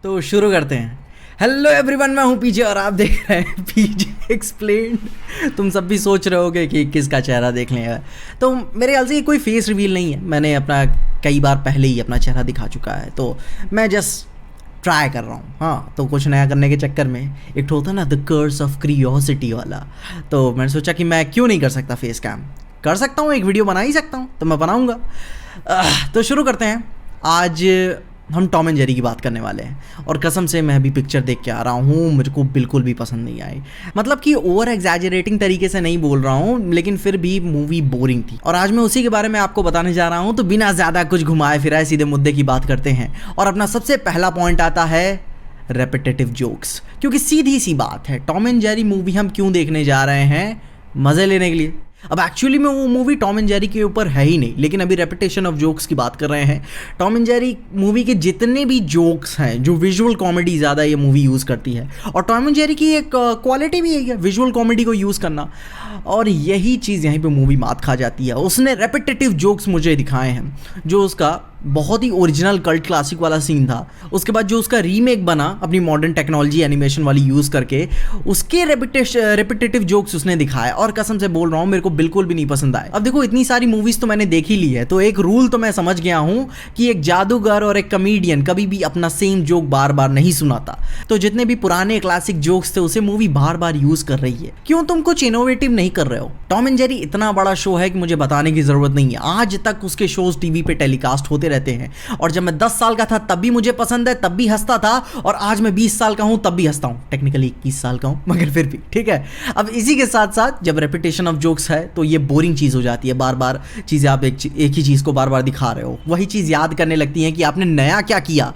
तो शुरू करते हैं। हेलो एवरीवन, मैं हूँ पीजे और आप देख रहे हैं पीजे एक्सप्लेन्ड। तुम सब भी सोच रहे होगे कि किसका चेहरा देख लें। तो मेरे ख्याल से ये कोई फेस रिवील नहीं है, मैंने अपना कई बार पहले ही अपना चेहरा दिखा चुका है, तो मैं जस्ट ट्राई कर रहा हूँ। हाँ, तो कुछ नया करने के चक्कर में एक होता ना द कर्स ऑफ क्यूरियोसिटी वाला, तो मैंने सोचा कि मैं क्यों नहीं कर सकता फेस कैम। कर सकता हूँ, एक वीडियो बना ही सकता हूँ, तो मैं बनाऊँगा। तो शुरू करते हैं। आज हम टॉम एंड जेरी की बात करने वाले हैं और कसम से मैं भी पिक्चर देख के आ रहा हूँ, मुझे को बिल्कुल भी पसंद नहीं आई। मतलब कि ओवर एग्जैजरेटिंग तरीके से नहीं बोल रहा हूँ, लेकिन फिर भी मूवी बोरिंग थी और आज मैं उसी के बारे में आपको बताने जा रहा हूँ। तो बिना ज़्यादा कुछ घुमाए फिराए सीधे मुद्दे की बात करते हैं और अपना सबसे पहला पॉइंट आता है रेपिटेटिव जोक्स। क्योंकि सीधी सी बात है, टॉम एंड जेरी मूवी हम क्यों देखने जा रहे हैं? मज़े लेने के लिए। अब एक्चुअली में वो मूवी टॉम एंड जेरी के ऊपर है ही नहीं, लेकिन अभी रेपिटेशन ऑफ जोक्स की बात कर रहे हैं। टॉम एंड जेरी मूवी के जितने भी जोक्स हैं, जो विजुअल कॉमेडी ज़्यादा ये मूवी यूज़ करती है, और टॉम एंड जेरी की एक क्वालिटी भी यही है, विजुअल कॉमेडी को यूज़ करना, और यही चीज़ यहीं पे मूवी मात खा जाती है। उसने रेपिटेटिव जोक्स मुझे दिखाए हैं, जो उसका बहुत ही ओरिजिनल कल्ट क्लासिक वाला सीन था, उसके बाद जो उसका रीमेक बना अपनी मॉडर्न टेक्नोलॉजी एनिमेशन वाली यूज़ करके, उसके रेपिटेटिव जोक्स उसने दिखाए और कसम से बोल रहा हूँ मेरे को बिल्कुल भी नहीं पसंद आए। अब देखो, इतनी सारी मूवीज़ तो मैंने देख ही ली है, तो एक रूल तो मैं समझ गया हूँ कि एक जादूगर और एक कॉमेडियन कभी भी अपना सेम जोक बार बार नहीं सुनाता। तो जितने भी पुराने क्लासिक जोक्स थे उसे मूवी बार बार यूज़ कर रही है। क्यों तुम कुछ इनोवेटिव नहीं कर रहे हो? टॉम एंड जेरी इतना बड़ा शो है कि मुझे बताने की ज़रूरत नहीं है। आज तक उसके शोज़ टीवी पे टेलीकास्ट होते रहते हैं और जब मैं 10 साल का था तब भी मुझे पसंद है, तब भी हंसता था, और आज मैं 20 साल का हूं तब भी हंसता हूं। टेक्निकली 21 साल का हूं, मगर फिर भी ठीक है। अब इसी के साथ साथ जब रेपिटेशन ऑफ जोक्स है तो ये बोरिंग चीज़ हो जाती है। बार बार चीज़ें आप एक ही चीज़ को बार बार दिखा रहे हो, वही चीज़ याद करने लगती है कि आपने नया क्या किया।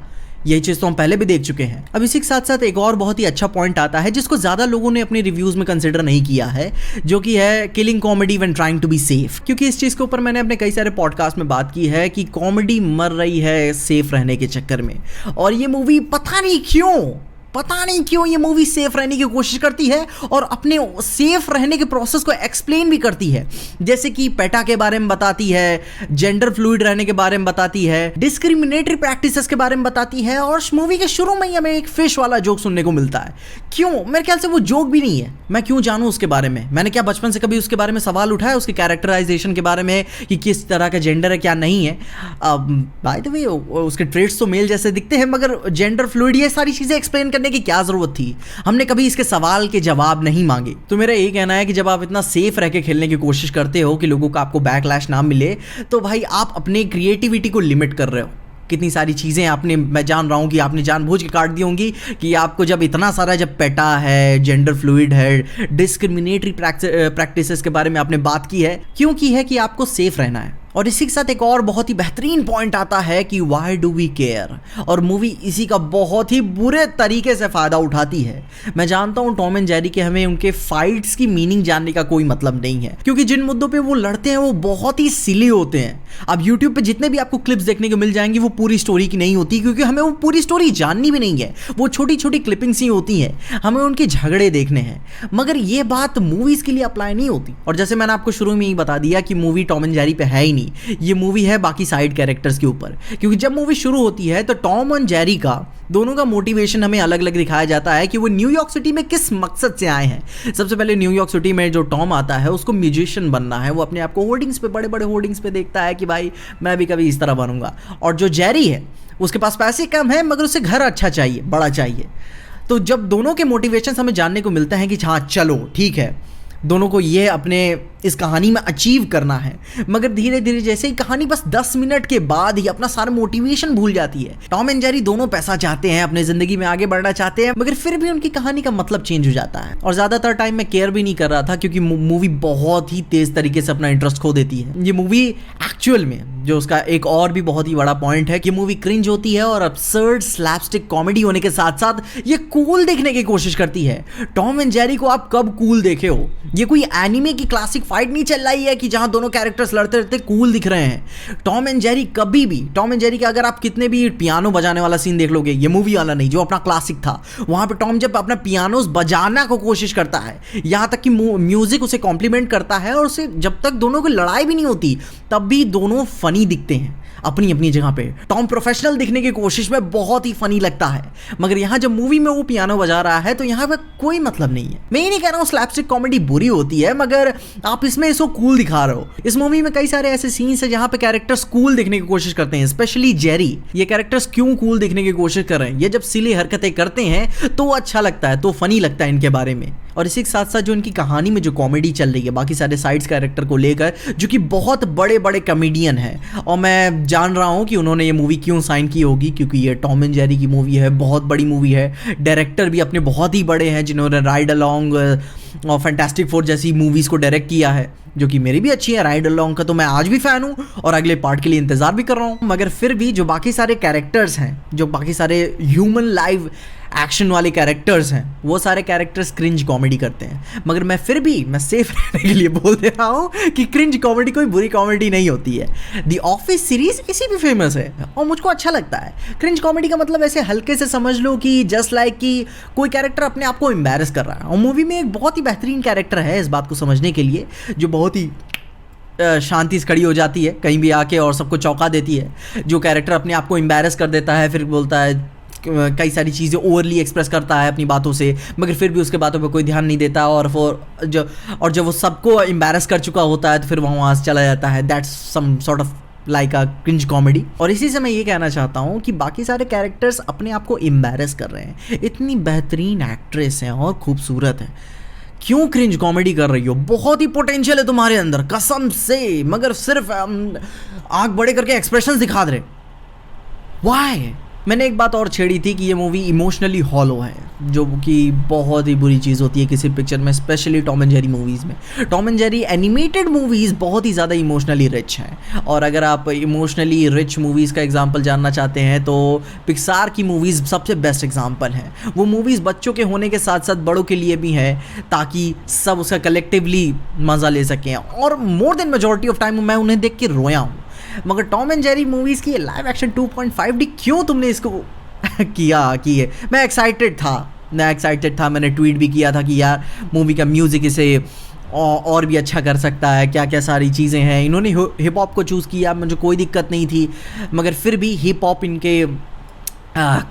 यही चीज़ तो हम पहले भी देख चुके हैं। अब इसी के साथ साथ एक और बहुत ही अच्छा पॉइंट आता है जिसको ज़्यादा लोगों ने अपने रिव्यूज़ में कंसिडर नहीं किया है, जो कि है killing comedy when trying to be safe. क्योंकि इस चीज़ के ऊपर मैंने अपने कई सारे पॉडकास्ट में बात की है कि कॉमेडी मर रही है सेफ रहने के चक्कर में, और ये मूवी पता नहीं क्यों ये मूवी सेफ रहने की कोशिश करती है और अपने सेफ रहने के प्रोसेस को एक्सप्लेन भी करती है। जैसे कि पेटा के बारे में बताती है, जेंडर फ्लूइड रहने के बारे में बताती है, डिस्क्रिमिनेटरी प्रैक्टिसेस के बारे में बताती है, और मूवी के शुरू में ही हमें एक फिश वाला जोक सुनने को मिलता है। क्यों? मेरे ख्याल से वो जोक भी नहीं है, मैं क्यों जानूँ उसके बारे में? मैंने क्या बचपन से कभी उसके बारे में सवाल उठाया, उसके कैरेक्टराइजेशन के बारे में कि किस तरह का जेंडर है क्या नहीं है? बाय द वे उसके ट्रेड्स तो मेल जैसे दिखते हैं, मगर जेंडर फ्लूइड ये सारी चीज़ें एक्सप्लेन करने की क्या जरूरत थी? हमने कभी इसके सवाल के जवाब नहीं मांगे। तो मेरा यही कहना है कि जब आप इतना सेफ रह के खेलने की कोशिश करते हो कि लोगों का आपको बैकलैश ना मिले, तो भाई आप अपने क्रिएटिविटी को लिमिट कर रहे हो। कितनी सारी चीज़ें आपने, मैं जान रहा हूँ कि आपने जानबूझ के काट दी होंगी कि आपको जब इतना सारा, जब पेटा है, जेंडर फ्लूइड है, डिस्क्रिमिनेटरी प्रैक्टिसेस के बारे में आपने बात की है, क्यों की है? कि आपको सेफ रहना है। और इसी के साथ एक और बहुत ही बेहतरीन पॉइंट आता है कि वाई डू वी केयर, और मूवी इसी का बहुत ही बुरे तरीके से फ़ायदा उठाती है। मैं जानता हूँ टॉम एंड जेरी के हमें उनके फाइट्स की मीनिंग जानने का कोई मतलब नहीं है, क्योंकि जिन मुद्दों पे वो लड़ते हैं वो बहुत ही सिली होते हैं। अब यूट्यूब पे जितने भी आपको क्लिप्स देखने को मिल जाएंगी वो पूरी स्टोरी की नहीं होती, क्योंकि हमें वो पूरी स्टोरी जाननी भी नहीं है, वो छोटी छोटी क्लिपिंग्स ही होती हैं, हमें उनके झगड़े देखने हैं। मगर ये बात मूवीज़ के लिए अप्लाई नहीं होती। और जैसे मैंने आपको शुरू में ही बता दिया कि मूवी टॉम एंड जेरी पे है ही नहीं, ये मूवी है बाकी साइड कैरेक्टर्स के ऊपर। क्योंकि जब मूवी शुरू होती है तो टॉम और जेरी का दोनों का मोटिवेशन हमें अलग अलग दिखाया जाता है कि वो न्यूयॉर्क सिटी में किस मकसद से आए हैं। सबसे पहले न्यूयॉर्क सिटी में जो टॉम आता है उसको म्यूजिशियन बनना है, वो अपने आप को होर्डिंग्स पे, बड़े बड़े होर्डिंग्स पे देखता है कि भाई मैं भी कभी इस तरह बनूंगा। और जो जेरी है उसके पास पैसे कम है मगर उसे घर अच्छा चाहिए, बड़ा चाहिए। तो जब दोनों के मोटिवेशन हमें जानने को मिलता है कि हाँ चलो ठीक है, दोनों को ये अपने इस कहानी में अचीव करना है, मगर धीरे धीरे जैसे ही कहानी बस 10 मिनट के बाद ही अपना सारा मोटिवेशन भूल जाती है। टॉम एंड जेरी दोनों पैसा चाहते हैं, अपने जिंदगी में आगे बढ़ना चाहते हैं, मगर फिर भी उनकी कहानी का मतलब चेंज हो जाता है। और ज्यादातर टाइम मैं केयर भी नहीं कर रहा था, क्योंकि मूवी बहुत ही तेज तरीके से अपना इंटरेस्ट खो देती है। ये मूवी एक्चुअल में, जो उसका एक और भी बहुत ही बड़ा पॉइंट है कि मूवी क्रिंज होती है और absurd slapstick कॉमेडी होने के साथ साथ ये कूल देखने की कोशिश करती है। टॉम एंड जेरी को आप कब कूल देखे हो? ये कोई एनिमे की क्लासिक फाइट नहीं चल रही है कि जहां दोनों कैरेक्टर्स लड़ते रहते कूल दिख रहे हैं। टॉम एंड जेरी कभी भी, टॉम एंड जेरी का अगर आप कितने भी पियानो बजाने वाला सीन देख लोगे, ये मूवी वाला नहीं जो अपना क्लासिक था, वहां पे टॉम जब अपना पियानोस बजाना को कोशिश करता है, यहां तक कि म्यूजिक उसे कॉम्प्लीमेंट करता है, और उसे जब तक दोनों की लड़ाई भी नहीं होती तब भी दोनों फनी दिखते हैं। अपनी अपनी जगह पे। टॉम प्रोफेशनल दिखने की कोशिश में बहुत ही फनी लगता है, मगर यहाँ जब मूवी में वो पियानो बजा रहा है तो यहाँ पे कोई मतलब नहीं है। मैं ये नहीं कह रहा हूँ स्लैपस्टिक कॉमेडी बुरी होती है, मगर आप इसमें इसको कूल दिखा रहे हो। इस मूवी में कई सारे ऐसे सीन्स है जहाँ पे कैरेक्टर्स कूल दिखने की कोशिश करते हैं, स्पेशली जेरी। ये कैरेक्टर्स क्यों कूल दिखने की कोशिश कर रहे हैं? ये जब सिली हरकतें करते हैं तो अच्छा लगता है, तो फनी लगता है इनके बारे में। और इसी के साथ साथ जो इनकी कहानी में जो कॉमेडी चल रही है बाकी सारे साइड्स कैरेक्टर को लेकर, जो कि बहुत बड़े बड़े कॉमेडियन हैं, और मैं जान रहा हूँ कि उन्होंने ये मूवी क्यों साइन की होगी, क्योंकि ये टॉम एंड जेरी की मूवी है, बहुत बड़ी मूवी है। डायरेक्टर भी अपने बहुत ही बड़े हैं जिन्होंने राइड अलोंग और फैंटास्टिक फोर जैसी मूवीज़ को डायरेक्ट किया है, जो कि मेरी भी अच्छी है। राइड अलोंग का तो मैं आज भी फ़ैन हूँ और अगले पार्ट के लिए इंतज़ार भी कर रहा हूँ। मगर फिर भी जो बाकी सारे कैरेक्टर्स हैं, जो बाकी सारे ह्यूमन लाइव एक्शन वाले कैरेक्टर्स हैं, वो सारे कैरेक्टर्स क्रिंज कॉमेडी करते हैं। मगर मैं फिर भी मैं सेफ रहने के लिए बोल दे रहा हूँ कि क्रिंज कॉमेडी कोई बुरी कॉमेडी नहीं होती है। द ऑफिस सीरीज इसी भी फेमस है और मुझको अच्छा लगता है। क्रिंज कॉमेडी का मतलब ऐसे हल्के से समझ लो कि जस्ट लाइक कि कोई कैरेक्टर अपने आप को एम्बैरस कर रहा है, और मूवी में एक बहुत ही बेहतरीन कैरेक्टर है इस बात को समझने के लिए, जो बहुत ही शांति से खड़ी हो जाती है कहीं भी आके और सबको चौंका देती है। जो कैरेक्टर अपने आप को एम्बैरस कर देता है, फिर बोलता है कई सारी चीज़ें ओवरली एक्सप्रेस करता है अपनी बातों से, मगर फिर भी उसके बातों पे कोई ध्यान नहीं देता, और जब वो सबको एम्बैरस कर चुका होता है तो फिर वहाँ से चला जाता है। That's some sort of like a cringe comedy. और इसी से मैं ये कहना चाहता हूँ कि बाकी सारे कैरेक्टर्स अपने आप को एम्बैरस कर रहे हैं। इतनी बेहतरीन एक्ट्रेस हैं और खूबसूरत है, क्यों क्रिंज कॉमेडी कर रही हो? बहुत ही पोटेंशियल है तुम्हारे अंदर कसम से, मगर सिर्फ आँख बड़े करके एक्सप्रेशंस दिखा दे रहे। व्हाई? मैंने एक बात और छेड़ी थी कि ये मूवी इमोशनली हॉलो है, जो कि बहुत ही बुरी चीज़ होती है किसी पिक्चर में, specially Tom and Jerry movies में। Tom and Jerry animated movies बहुत ही ज़्यादा इमोशनली रिच हैं, और अगर आप इमोशनली रिच मूवीज़ का एग्जांपल जानना चाहते हैं तो पिक्सार की मूवीज़ सबसे बेस्ट एग्जांपल हैं। वो मूवीज़ बच्चों के होने के साथ साथ बड़ों के लिए भी हैं, ताकि सब उसका कलेक्टिवली मज़ा ले सकें, और more than majority of time मैं उन्हें देख के रोया हूँ। मगर टॉम एंड जेरी मूवीज़ की लाइव एक्शन 2.5D क्यों तुमने इसको किया कि है? मैं एक्साइटेड था, मैंने ट्वीट भी किया था कि यार मूवी का म्यूज़िक इसे और भी अच्छा कर सकता है, क्या क्या सारी चीज़ें हैं। इन्होंने हिप हॉप को चूज़ किया, मुझे कोई दिक्कत नहीं थी, मगर फिर भी हिप हॉप इनके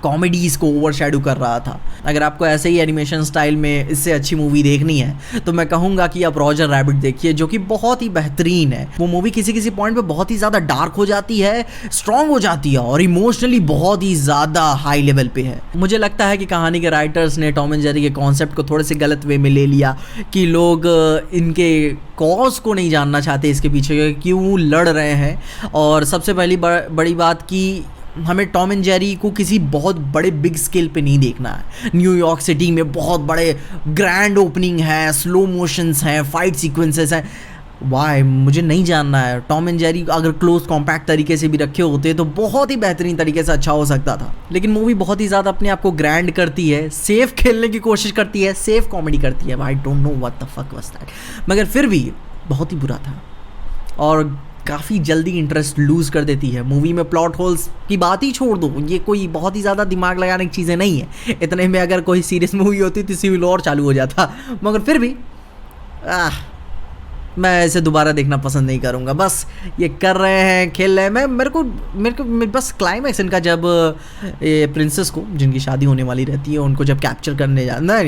कॉमेडीज़ को ओवरशैडो कर रहा था। अगर आपको ऐसे ही एनिमेशन स्टाइल में इससे अच्छी मूवी देखनी है तो मैं कहूँगा कि आप रॉजर रैबिट देखिए, जो कि बहुत ही बेहतरीन है। वो मूवी किसी किसी पॉइंट पे बहुत ही ज़्यादा डार्क हो जाती है, स्ट्रॉन्ग हो जाती है, और इमोशनली बहुत ही ज़्यादा हाई लेवल पे है। मुझे लगता है कि कहानी के राइटर्स ने टॉम एंड जेरी के कॉन्सेप्ट को थोड़े से गलत वे में ले लिया, कि लोग इनके कॉज को नहीं जानना चाहते, इसके पीछे क्यों लड़ रहे हैं। और सबसे पहली बड़ी बात कि हमें टॉम एंड जेरी को किसी बहुत बड़े बिग स्केल पे नहीं देखना है। न्यूयॉर्क सिटी में बहुत बड़े ग्रैंड ओपनिंग है, स्लो मोशंस हैं, फाइट सीक्वेंसेस हैं। वाई मुझे नहीं जानना है। टॉम एंड जेरी अगर क्लोज कॉम्पैक्ट तरीके से भी रखे होते तो बहुत ही बेहतरीन तरीके से अच्छा हो सकता था, लेकिन मूवी बहुत ही ज़्यादा अपने आप को ग्रैंड करती है, सेफ खेलने की कोशिश करती है, सेफ कॉमेडी करती है। I don't know what the fuck was that, मगर फिर भी बहुत ही बुरा था और काफ़ी जल्दी इंटरेस्ट लूज़ कर देती है। मूवी में प्लॉट होल्स की बात ही छोड़ दो, ये कोई बहुत ही ज़्यादा दिमाग लगाने की चीज़ें नहीं है। इतने में अगर कोई सीरियस मूवी होती तो सिविल वॉर चालू हो जाता, मगर फिर भी मैं इसे दोबारा देखना पसंद नहीं करूँगा। बस ये कर रहे हैं, खेल रहे हैं। मेरे को बस क्लाइमैक्स इनका, जब ये प्रिंसेस को जिनकी शादी होने वाली रहती है उनको जब कैप्चर करने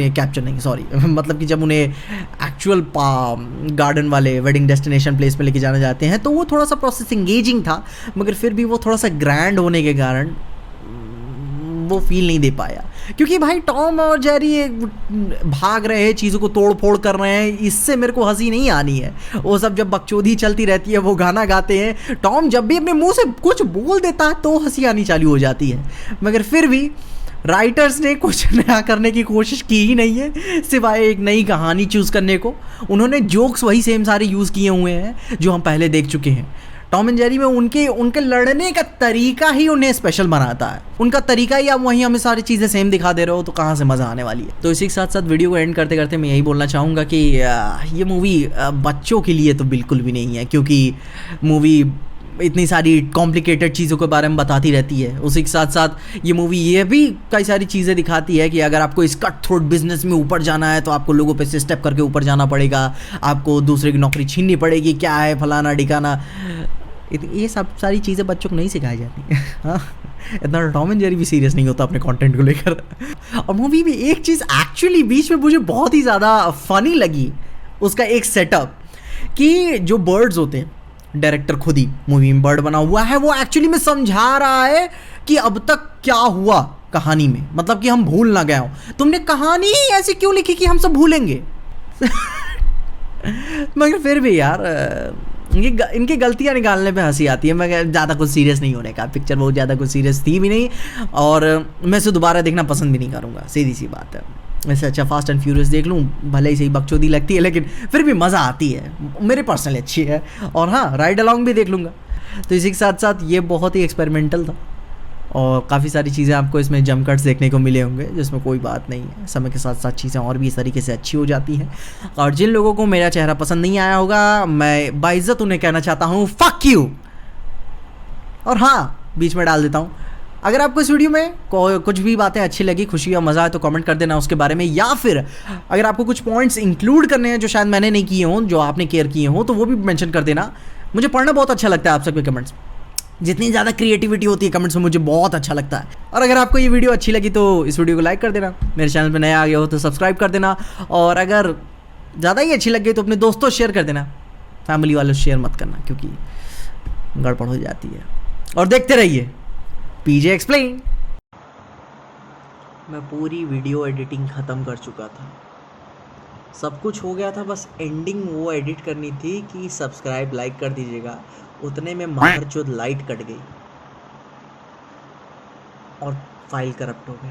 कैप्चर नहीं सॉरी मतलब कि जब उन्हें एक्चुअल गार्डन वाले वेडिंग डेस्टिनेशन प्लेस पे लेके जाने जाते हैं, तो वो थोड़ा सा प्रोसेस इंगेजिंग था, मगर फिर भी वो थोड़ा सा ग्रैंड होने के कारण वो फील नहीं दे पाया। क्योंकि भाई टॉम और जेरी भाग रहे हैं, चीज़ों को तोड़ फोड़ कर रहे हैं, इससे मेरे को हंसी नहीं आनी है। वो सब जब बकचोदी चलती रहती है, वो गाना गाते हैं, टॉम जब भी अपने मुंह से कुछ बोल देता है तो हंसी आनी चालू हो जाती है। मगर फिर भी राइटर्स ने कुछ नया करने की कोशिश की ही नहीं है, सिवाय एक नई कहानी चूज़ करने को। उन्होंने जोक्स वही सेम सारे यूज़ किए हुए हैं जो हम पहले देख चुके हैं। टॉम एंड जेरी में उनके लड़ने का तरीका ही उन्हें स्पेशल बनाता है, उनका तरीका ही। आप वहीं हमें सारी चीज़ें सेम दिखा दे रहे हो तो कहाँ से मज़ा आने वाली है। तो इसी के साथ साथ वीडियो को एंड करते करते मैं यही बोलना चाहूँगा कि ये मूवी बच्चों के लिए तो बिल्कुल भी नहीं है, क्योंकि मूवी इतनी सारी कॉम्प्लिकेटेड चीज़ों के बारे में बताती रहती है। उसी के साथ साथ ये मूवी ये भी कई सारी चीज़ें दिखाती है कि अगर आपको इस कट थ्रोट बिजनेस में ऊपर जाना है तो आपको लोगों पे से स्टेप करके ऊपर जाना पड़ेगा, आपको दूसरे की नौकरी छीननी पड़ेगी, क्या है फलाना ढिकाना। ये सब सारी चीज़ें बच्चों को नहीं सिखाई जाती हाँ, इतना टॉम एंड जेरी भी सीरियस नहीं होता अपने कंटेंट को लेकर। और मूवी में एक चीज़ एक्चुअली बीच में मुझे बहुत ही ज़्यादा फनी लगी, उसका एक सेटअप कि जो बर्ड्स होते हैं, डायरेक्टर खुद ही मूवी में बर्ड बना हुआ है, वो एक्चुअली में समझा रहा है कि अब तक क्या हुआ कहानी में, मतलब कि हम भूल ना गए हो। तुमने कहानी ही ऐसी क्यों लिखी कि हम सब भूलेंगे मगर फिर भी यार इनकी गलतियां निकालने पे हंसी आती है। मगर ज़्यादा कुछ सीरियस नहीं होने का, पिक्चर बहुत ज़्यादा कुछ सीरियस थी भी नहीं और मैं इसे दोबारा देखना पसंद भी नहीं करूँगा, सीधी सी बात है। वैसे अच्छा फास्ट एंड फ्यूरियस देख लूँ, भले ही सही बकचोदी लगती है लेकिन फिर भी मज़ा आती है, मेरे पर्सनली अच्छी है। और हाँ, राइड अलॉन्ग भी देख लूँगा। तो इसी के साथ साथ ये बहुत ही एक्सपेरिमेंटल था और काफ़ी सारी चीज़ें आपको इसमें जंप कट्स देखने को मिले होंगे, जिसमें कोई बात नहीं है। समय के साथ साथ चीज़ें और भी इस तरीके से अच्छी हो जाती हैं। और जिन लोगों को मेरा चेहरा पसंद नहीं आया होगा, मैं बाइज्जत उन्हें कहना चाहता हूँ फक यू। और हाँ, बीच में डाल देता हूँ, अगर आपको इस वीडियो में कुछ भी बातें अच्छी लगी, खुशी या मज़ा है तो कमेंट कर देना उसके बारे में, या फिर अगर आपको कुछ पॉइंट्स इंक्लूड करने हैं जो शायद मैंने नहीं किए हों, जो आपने केयर किए हों, तो वो भी मेंशन कर देना। मुझे पढ़ना बहुत अच्छा लगता है आप सबके कमेंट्स, जितनी ज़्यादा क्रिएटिविटी होती है कमेंट्स में मुझे बहुत अच्छा लगता है। और अगर आपको ये वीडियो अच्छी लगी तो इस वीडियो को लाइक कर देना, मेरे चैनल पे नया आ गया हो तो सब्सक्राइब कर देना, और अगर ज़्यादा ही अच्छी लग गई तो अपने दोस्तों शेयर कर देना, फैमिली वालों शेयर मत करना क्योंकि गड़बड़ हो जाती है। और देखते रहिए पीजे एक्सप्लेन। मैं पूरी वीडियो एडिटिंग ख़त्म कर चुका था, सब कुछ हो गया था, बस एंडिंग वो एडिट करनी थी कि सब्सक्राइब लाइक कर दीजिएगा। उतने में मारचोद लाइट कट गई और फाइल करप्ट हो गई।